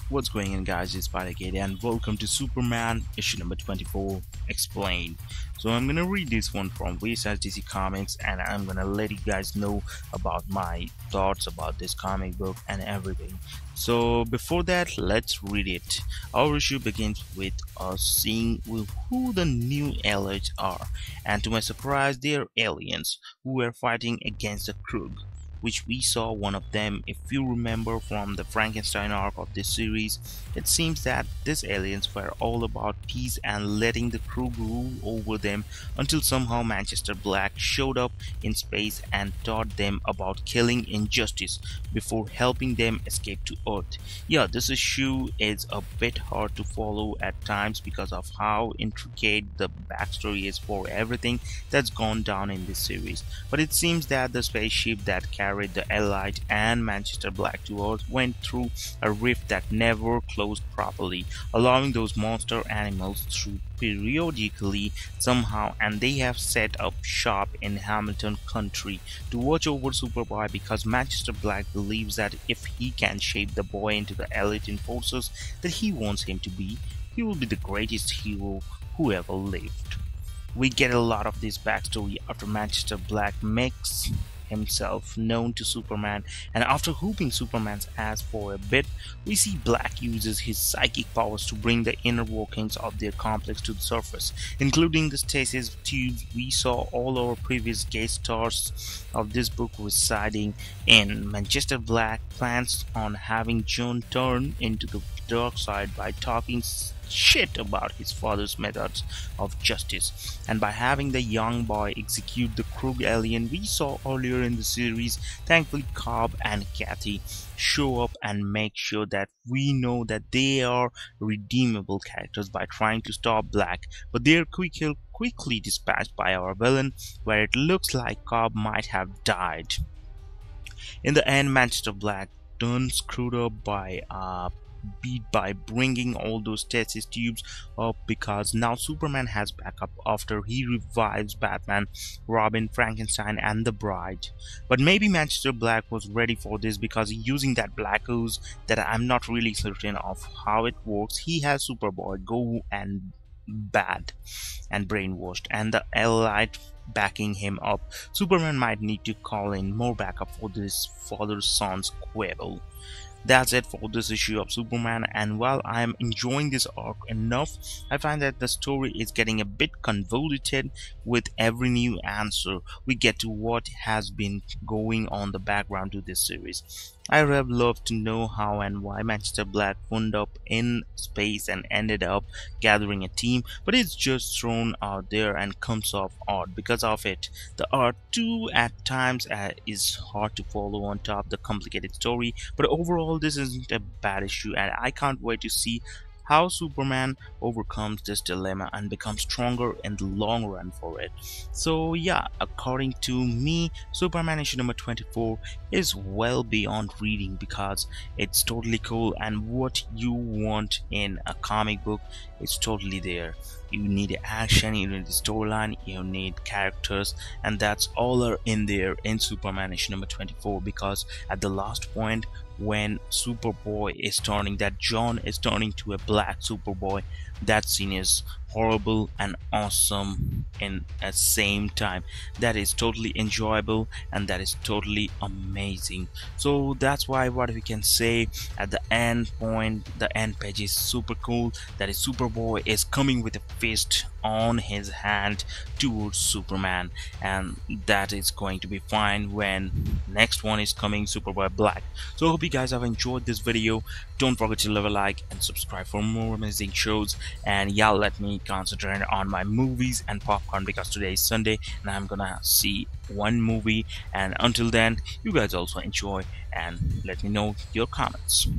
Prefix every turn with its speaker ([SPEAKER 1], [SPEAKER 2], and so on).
[SPEAKER 1] What's going on, guys? It's Paragate and welcome to Superman issue number 24 Explained. So I'm gonna read this one from Wayside DC Comics and I'm gonna let you guys know about my thoughts about this comic book and everything. So before that, let's read it. Our issue begins with us seeing who the new aliens are, and to my surprise they are aliens who were fighting against the Krug, which we saw one of them. If you remember from the Frankenstein arc of this series, it seems that these aliens were all about peace and letting the crew rule over them until somehow Manchester Black showed up in space and taught them about killing injustice before helping them escape to Earth. Yeah, this issue is a bit hard to follow at times because of how intricate the backstory is for everything that's gone down in this series, but it seems that the spaceship that carried the Elite and Manchester Black to Earth went through a rift that never closed properly, allowing those monster animals through periodically somehow, and they have set up shop in Hamilton Country to watch over Superboy because Manchester Black believes that if he can shape the boy into the elite enforcers that he wants him to be, he will be the greatest hero who ever lived. We get a lot of this backstory after Manchester Black makes himself known to Superman, and after whooping Superman's ass for a bit, we see Black uses his psychic powers to bring the inner workings of their complex to the surface, including the stasis tubes we saw all our previous guest stars of this book residing in. Manchester Black plans on having John turn into the dark side by talking shit about his father's methods of justice, and by having the young boy execute the Krug alien we saw earlier in the series. Thankfully, Cobb and Kathy show up and make sure that we know that they are redeemable characters by trying to stop Black, but they are quickly dispatched by our villain, where it looks like Cobb might have died. In the end, Manchester Black turns screwed up by beat by bringing all those stasis tubes up because now Superman has backup after he revives Batman, Robin, Frankenstein and the Bride. But maybe Manchester Black was ready for this because using that black ooze that I'm not really certain of how it works, he has Superboy go and bad and brainwashed and the Elite backing him up. Superman might need to call in more backup for this father-son's quarrel. That's it for this issue of Superman, and while I am enjoying this arc enough, I find that the story is getting a bit convoluted with every new answer we get to what has been going on the background to this series. I would have loved to know how and why Manchester Black wound up in space and ended up gathering a team, but it's just thrown out there and comes off odd because of it. The art too at times is hard to follow on top of the complicated story, but overall this isn't a bad issue and I can't wait to see how Superman overcomes this dilemma and becomes stronger in the long run for it. So yeah, according to me, Superman issue number 24 is well beyond reading because it's totally cool, and what you want in a comic book is totally there. You need action, you need the storyline, you need characters, and that's all are in there in Superman issue number 24, because at the last point when Superboy is turning, that John is turning to a black Superboy, that scene is horrible and awesome in the same time. That is totally enjoyable and that is totally amazing. So that's why what we can say at the end point, the end page is super cool. That is Superboy is coming with a fist on his hand towards Superman, and that is going to be fine when next one is coming, Superboy Black. So I hope you guys have enjoyed this video. Don't forget to leave a like and subscribe for more amazing shows, and yeah, let me concentrate on my movies and popcorn because today is Sunday and I'm gonna see one movie, and until then you guys also enjoy and let me know your comments.